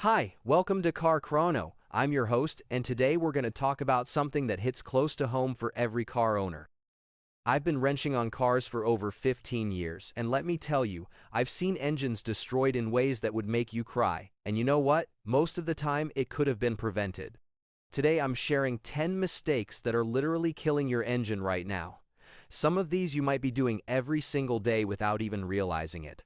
Hi, welcome to Car Chrono. I'm your host, and today we're going to talk about something that hits close to home for every car owner. I've been wrenching on cars for over 15 years, and let me tell you, I've seen engines destroyed in ways that would make you cry. And you know what? Most of the time, it could have been prevented. Today, I'm sharing 10 mistakes that are literally killing your engine right now. Some of these you might be doing every single day without even realizing it.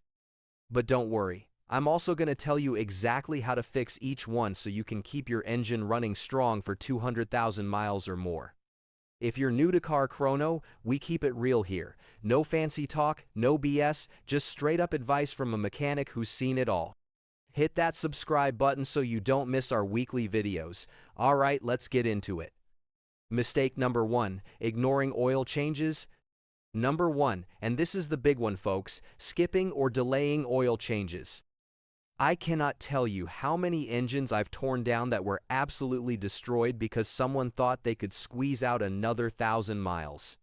But don't worry. I'm also going to tell you exactly how to fix each one so you can keep your engine running strong for 200,000 miles or more. If you're new to Car Chrono, we keep it real here. No fancy talk, no BS, just straight up advice from a mechanic who's seen it all. Hit that subscribe button so you don't miss our weekly videos. Alright, let's get into it. Mistake number 1, ignoring oil changes. Number 1, and this is the big one folks, skipping or delaying oil changes. I cannot tell you how many engines I've torn down that were absolutely destroyed because someone thought they could squeeze out another 1,000 miles.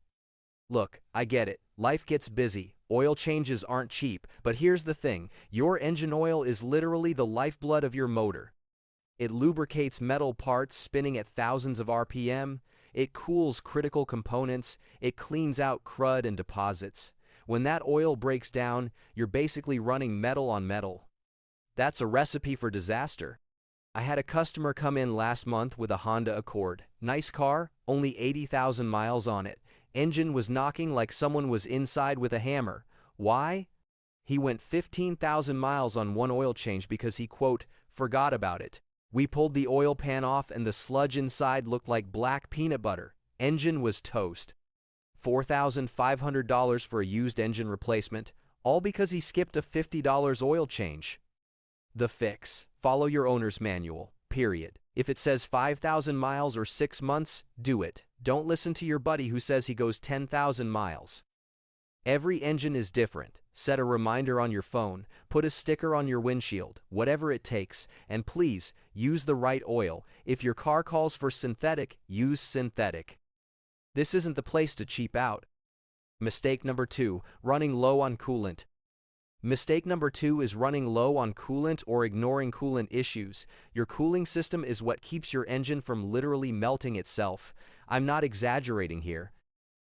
Look, I get it. Life gets busy. Oil changes aren't cheap, but here's the thing. Your engine oil is literally the lifeblood of your motor. It lubricates metal parts spinning at thousands of RPM. It cools critical components. It cleans out crud and deposits. When that oil breaks down, you're basically running metal on metal. That's a recipe for disaster. I had a customer come in last month with a Honda Accord. Nice car, only 80,000 miles on it. Engine was knocking like someone was inside with a hammer. Why? He went 15,000 miles on one oil change because he, quote, forgot about it. We pulled the oil pan off and the sludge inside looked like black peanut butter. Engine was toast. $4,500 for a used engine replacement, all because he skipped a $50 oil change. The fix: follow your owner's manual, period. If it says 5,000 miles or 6 months, do it. Don't listen to your buddy who says he goes 10,000 miles. Every engine is different. Set a reminder on your phone, put a sticker on your windshield, whatever it takes, and please, use the right oil. If your car calls for synthetic, use synthetic. This isn't the place to cheap out. Mistake number 2, running low on coolant. Mistake number 2 is running low on coolant or ignoring coolant issues. Your cooling system is what keeps your engine from literally melting itself. I'm not exaggerating here.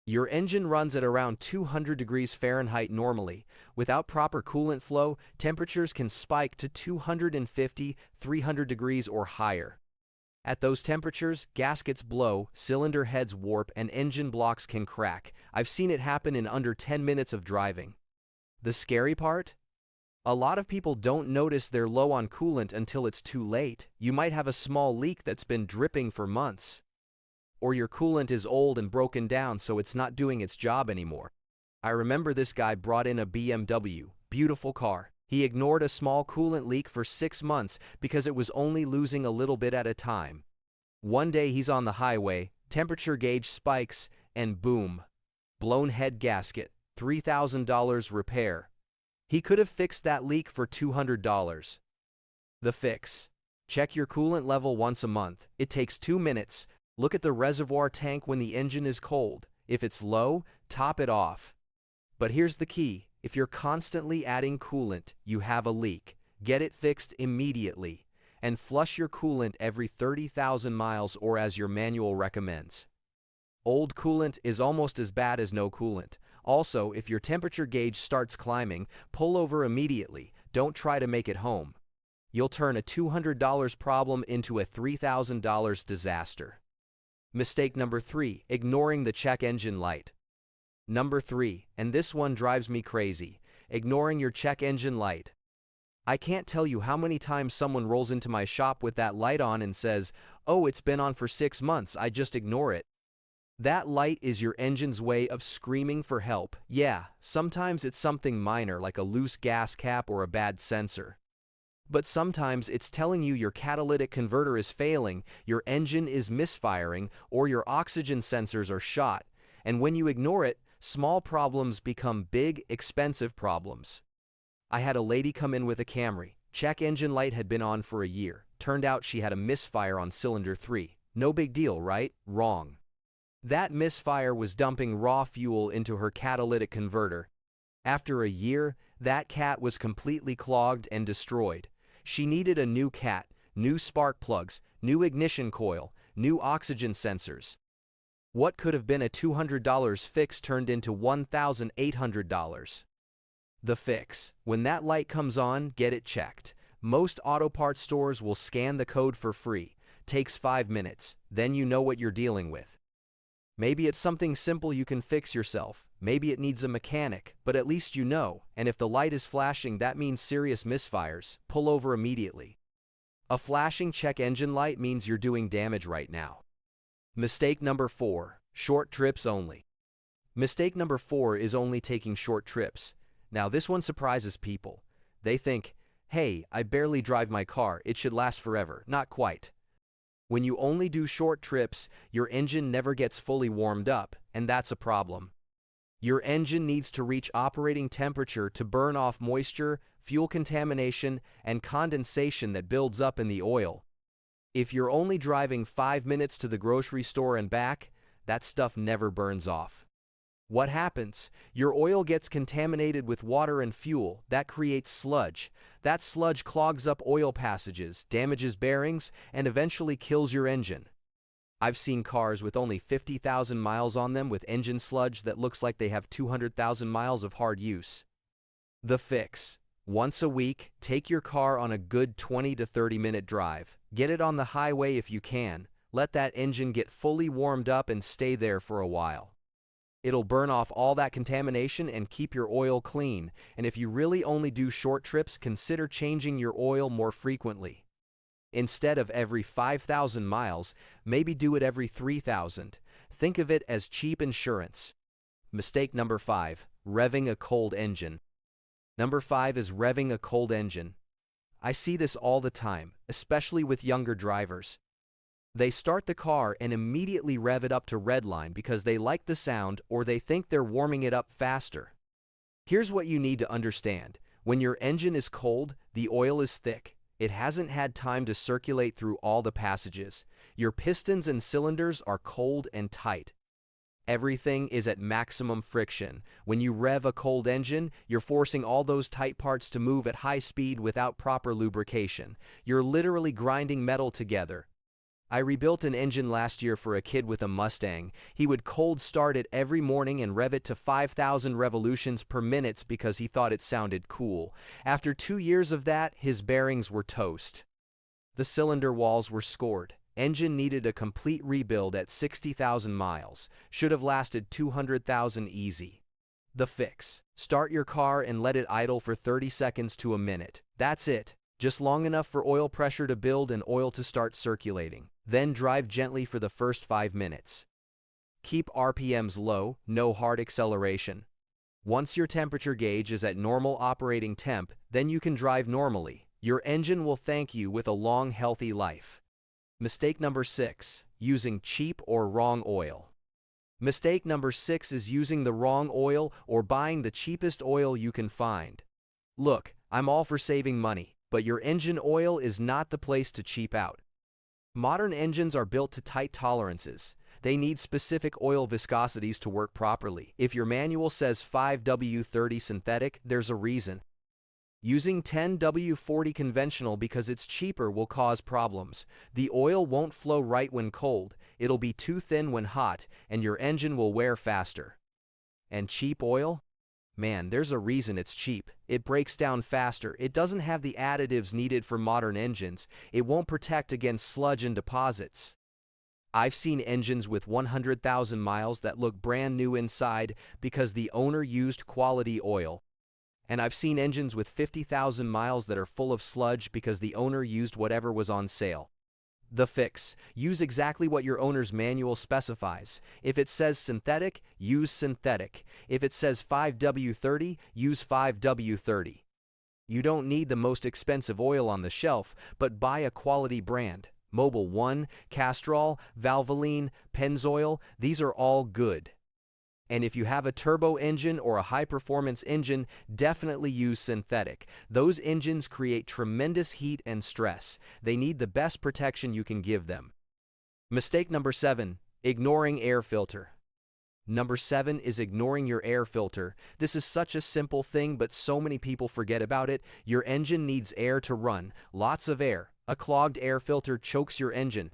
Your engine runs at around 200 degrees Fahrenheit normally. Without proper coolant flow, temperatures can spike to 250, 300 degrees or higher. At those temperatures, gaskets blow, cylinder heads warp, and engine blocks can crack. I've seen it happen in under 10 minutes of driving. The scary part? A lot of people don't notice they're low on coolant until it's too late. You might have a small leak that's been dripping for months. Or your coolant is old and broken down so it's not doing its job anymore. I remember this guy brought in a BMW, beautiful car. He ignored a small coolant leak for 6 months because it was only losing a little bit at a time. One day he's on the highway, temperature gauge spikes, and boom. Blown head gasket. $3,000 repair. He could have fixed that leak for $200. The fix: check your coolant level once a month. It takes 2 minutes. Look at the reservoir tank when the engine is cold. If it's low, top it off. But here's the key: if you're constantly adding coolant, you have a leak. Get it fixed immediately. And flush your coolant every 30,000 miles or as your manual recommends. Old coolant is almost as bad as no coolant. Also, if your temperature gauge starts climbing, pull over immediately. Don't try to make it home. You'll turn a $200 problem into a $3,000 disaster. Mistake number 3, ignoring the check engine light. Number 3, and this one drives me crazy, ignoring your check engine light. I can't tell you how many times someone rolls into my shop with that light on and says, "Oh, it's been on for 6 months, I just ignore it." That light is your engine's way of screaming for help. Yeah, sometimes it's something minor like a loose gas cap or a bad sensor. But sometimes it's telling you your catalytic converter is failing, your engine is misfiring, or your oxygen sensors are shot. And when you ignore it, small problems become big, expensive problems. I had a lady come in with a Camry. Check engine light had been on for a year. Turned out she had a misfire on cylinder 3. No big deal, right? Wrong. That misfire was dumping raw fuel into her catalytic converter. After a year, that cat was completely clogged and destroyed. She needed a new cat, new spark plugs, new ignition coil, new oxygen sensors. What could have been a $200 fix turned into $1,800. The fix: when that light comes on, get it checked. Most auto parts stores will scan the code for free. Takes 5 minutes, then you know what you're dealing with. Maybe it's something simple you can fix yourself. Maybe it needs a mechanic, but at least you know, and if the light is flashing, that means serious misfires. Pull over immediately. A flashing check engine light means you're doing damage right now. Mistake number 4, short trips only. Mistake number 4 is only taking short trips. Now this one surprises people. They think, hey, I barely drive my car, it should last forever. Not quite. When you only do short trips, your engine never gets fully warmed up, and that's a problem. Your engine needs to reach operating temperature to burn off moisture, fuel contamination, and condensation that builds up in the oil. If you're only driving 5 minutes to the grocery store and back, that stuff never burns off. What happens? Your oil gets contaminated with water and fuel. That creates sludge. That sludge clogs up oil passages, damages bearings, and eventually kills your engine. I've seen cars with only 50,000 miles on them with engine sludge that looks like they have 200,000 miles of hard use. The fix: once a week, take your car on a good 20 to 30 minute drive. Get it on the highway if you can. Let that engine get fully warmed up and stay there for a while. It'll burn off all that contamination and keep your oil clean, and if you really only do short trips, consider changing your oil more frequently. Instead of every 5,000 miles, maybe do it every 3,000. Think of it as cheap insurance. Mistake number 5, revving a cold engine. Number 5 is revving a cold engine. I see this all the time, especially with younger drivers. They start the car and immediately rev it up to redline because they like the sound or they think they're warming it up faster. Here's what you need to understand. When your engine is cold, the oil is thick. It hasn't had time to circulate through all the passages. Your pistons and cylinders are cold and tight. Everything is at maximum friction. When you rev a cold engine, you're forcing all those tight parts to move at high speed without proper lubrication. You're literally grinding metal together. I rebuilt an engine last year for a kid with a Mustang. He would cold start it every morning and rev it to 5,000 revolutions per minute because he thought it sounded cool. After 2 years of that, his bearings were toast. The cylinder walls were scored. Engine needed a complete rebuild at 60,000 miles. Should have lasted 200,000 easy. The fix: start your car and let it idle for 30 seconds to a minute. That's it. Just long enough for oil pressure to build and oil to start circulating. Then drive gently for the first 5 minutes. Keep RPMs low, no hard acceleration. Once your temperature gauge is at normal operating temp, then you can drive normally. Your engine will thank you with a long, healthy life. Mistake number 6, using cheap or wrong oil. Mistake number 6 is using the wrong oil or buying the cheapest oil you can find. Look, I'm all for saving money, but your engine oil is not the place to cheap out. Modern engines are built to tight tolerances. They need specific oil viscosities to work properly. If your manual says 5W30 synthetic, there's a reason. Using 10W40 conventional because it's cheaper will cause problems. The oil won't flow right when cold, it'll be too thin when hot, and your engine will wear faster. And cheap oil? Man, there's a reason it's cheap. It breaks down faster, it doesn't have the additives needed for modern engines, it won't protect against sludge and deposits. I've seen engines with 100,000 miles that look brand new inside because the owner used quality oil. And I've seen engines with 50,000 miles that are full of sludge because the owner used whatever was on sale. The fix: use exactly what your owner's manual specifies. If it says synthetic, use synthetic. If it says 5W30, use 5W30. You don't need the most expensive oil on the shelf, but buy a quality brand. Mobil 1, Castrol, Valvoline, Pennzoil, these are all good. And if you have a turbo engine or a high-performance engine, definitely use synthetic. Those engines create tremendous heat and stress. They need the best protection you can give them. Mistake number 7, ignoring air filter. Number 7 is ignoring your air filter. This is such a simple thing, but so many people forget about it. Your engine needs air to run, lots of air. A clogged air filter chokes your engine.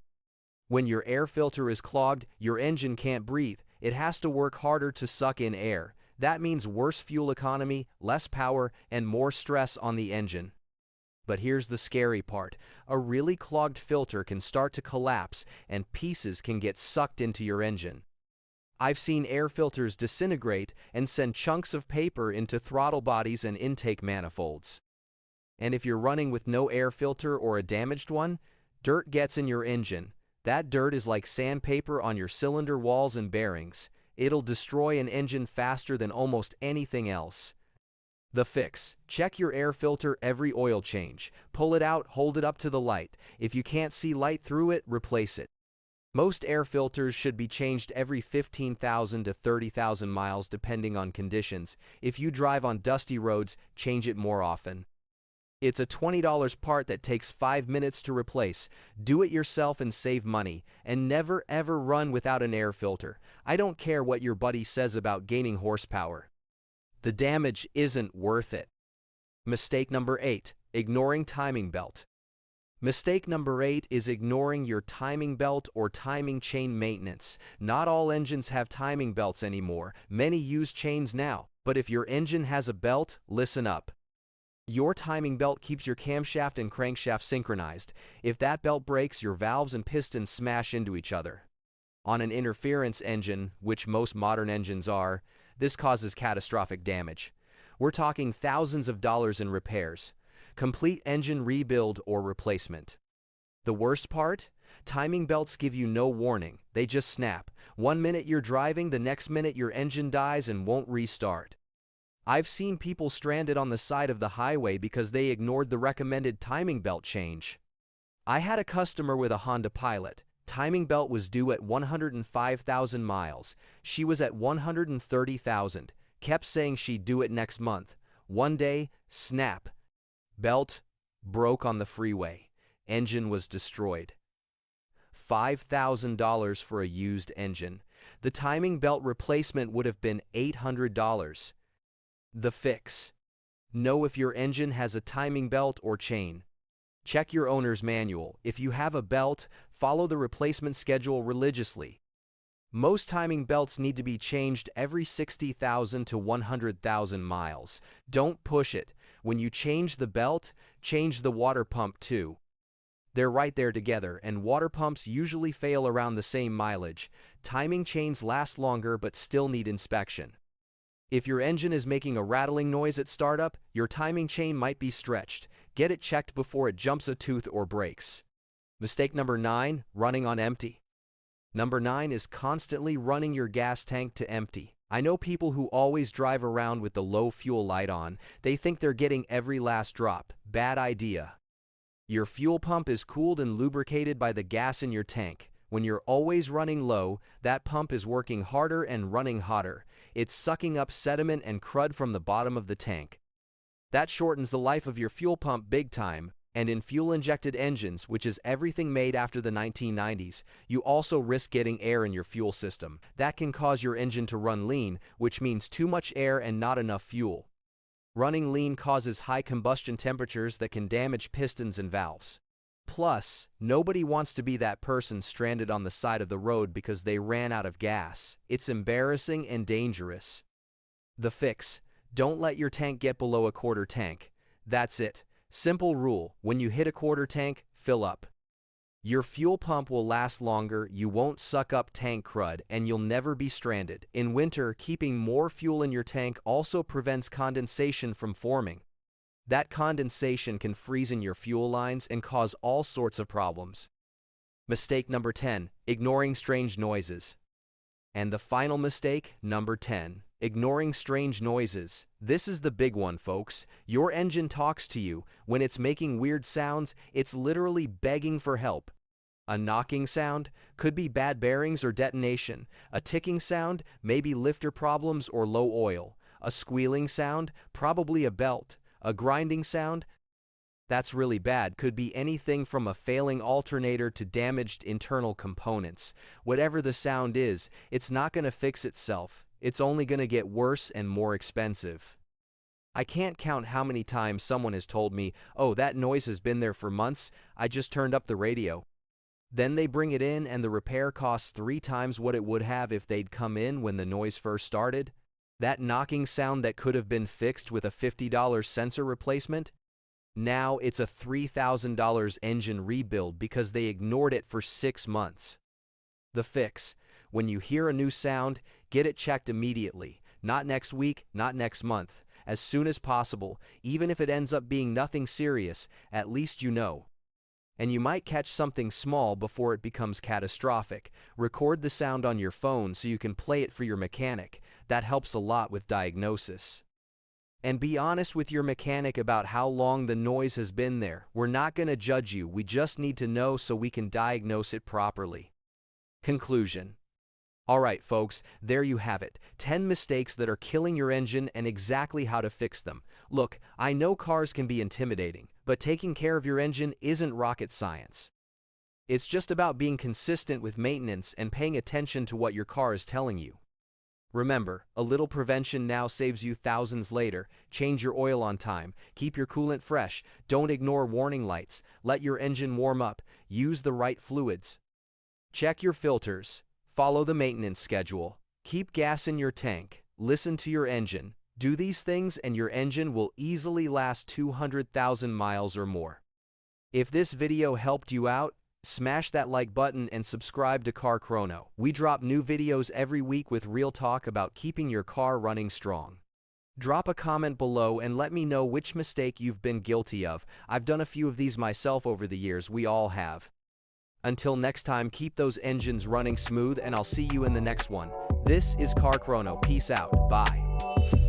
When your air filter is clogged, your engine can't breathe. It has to work harder to suck in air. That means worse fuel economy, less power, and more stress on the engine. But here's the scary part. A really clogged filter can start to collapse and pieces can get sucked into your engine. I've seen air filters disintegrate and send chunks of paper into throttle bodies and intake manifolds. And if you're running with no air filter or a damaged one, dirt gets in your engine. That dirt is like sandpaper on your cylinder walls and bearings. It'll destroy an engine faster than almost anything else. The fix: check your air filter every oil change. Pull it out, hold it up to the light. If you can't see light through it, replace it. Most air filters should be changed every 15,000 to 30,000 miles depending on conditions. If you drive on dusty roads, change it more often. It's a $20 part that takes 5 minutes to replace. Do it yourself and save money. And never ever run without an air filter. I don't care what your buddy says about gaining horsepower. The damage isn't worth it. Mistake number 8. Ignoring timing belt. Mistake number 8 is ignoring your timing belt or timing chain maintenance. Not all engines have timing belts anymore. Many use chains now. But if your engine has a belt, listen up. Your timing belt keeps your camshaft and crankshaft synchronized. If that belt breaks, your valves and pistons smash into each other. On an interference engine, which most modern engines are, this causes catastrophic damage. We're talking thousands of dollars in repairs. Complete engine rebuild or replacement. The worst part? Timing belts give you no warning. They just snap. 1 minute you're driving, the next minute your engine dies and won't restart. I've seen people stranded on the side of the highway because they ignored the recommended timing belt change. I had a customer with a Honda Pilot. Timing belt was due at 105,000 miles. She was at 130,000. Kept saying she'd do it next month. One day, snap. Belt broke on the freeway. Engine was destroyed. $5,000 for a used engine. The timing belt replacement would have been $800. The fix: know if your engine has a timing belt or chain. Check your owner's manual. If you have a belt, follow the replacement schedule religiously. Most timing belts need to be changed every 60,000 to 100,000 miles. Don't push it. When you change the belt, change the water pump too. They're right there together, and water pumps usually fail around the same mileage. Timing chains last longer but still need inspection. If your engine is making a rattling noise at startup, your timing chain might be stretched. Get it checked before it jumps a tooth or breaks. Mistake number 9, running on empty. Number 9 is constantly running your gas tank to empty. I know people who always drive around with the low fuel light on. They think they're getting every last drop. Bad idea. Your fuel pump is cooled and lubricated by the gas in your tank. When you're always running low, that pump is working harder and running hotter. It's sucking up sediment and crud from the bottom of the tank. That shortens the life of your fuel pump big time, and in fuel-injected engines, which is everything made after the 1990s, you also risk getting air in your fuel system. That can cause your engine to run lean, which means too much air and not enough fuel. Running lean causes high combustion temperatures that can damage pistons and valves. Plus, nobody wants to be that person stranded on the side of the road because they ran out of gas. It's embarrassing and dangerous. The fix: don't let your tank get below a quarter tank. That's it. Simple rule: when you hit a quarter tank, fill up. Your fuel pump will last longer, you won't suck up tank crud, and you'll never be stranded. In winter, keeping more fuel in your tank also prevents condensation from forming. That condensation can freeze in your fuel lines and cause all sorts of problems. Mistake number 10, ignoring strange noises. And the final mistake, number 10, ignoring strange noises. This is the big one, folks. Your engine talks to you. When it's making weird sounds, it's literally begging for help. A knocking sound could be bad bearings or detonation. A ticking sound, maybe lifter problems or low oil. A squealing sound, probably a belt. A grinding sound, that's really bad, could be anything from a failing alternator to damaged internal components. Whatever the sound is, it's not going to fix itself. It's only going to get worse and more expensive. I can't count how many times someone has told me, "Oh, that noise has been there for months, I just turned up the radio." Then they bring it in and the repair costs 3 times what it would have if they'd come in when the noise first started. That knocking sound that could have been fixed with a $50 sensor replacement? Now it's a $3,000 engine rebuild because they ignored it for 6 months. The fix: when you hear a new sound, get it checked immediately. Not next week, not next month. As soon as possible, even if it ends up being nothing serious, at least you know. And you might catch something small before it becomes catastrophic. Record the sound on your phone so you can play it for your mechanic. That helps a lot with diagnosis. And be honest with your mechanic about how long the noise has been there. We're not going to judge you, we just need to know so we can diagnose it properly. Conclusion. Alright folks, there you have it. 10 mistakes that are killing your engine and exactly how to fix them. Look, I know cars can be intimidating, but taking care of your engine isn't rocket science. It's just about being consistent with maintenance and paying attention to what your car is telling you. Remember, a little prevention now saves you thousands later. Change your oil on time, keep your coolant fresh, don't ignore warning lights, let your engine warm up, use the right fluids. Check your filters. Follow the maintenance schedule. Keep gas in your tank. Listen to your engine. Do these things and your engine will easily last 200,000 miles or more. If this video helped you out, smash that like button and subscribe to Car Chrono. We drop new videos every week with real talk about keeping your car running strong. Drop a comment below and let me know which mistake you've been guilty of. I've done a few of these myself over the years, we all have. Until next time, keep those engines running smooth and I'll see you in the next one. This is Car Chrono. Peace out. Bye.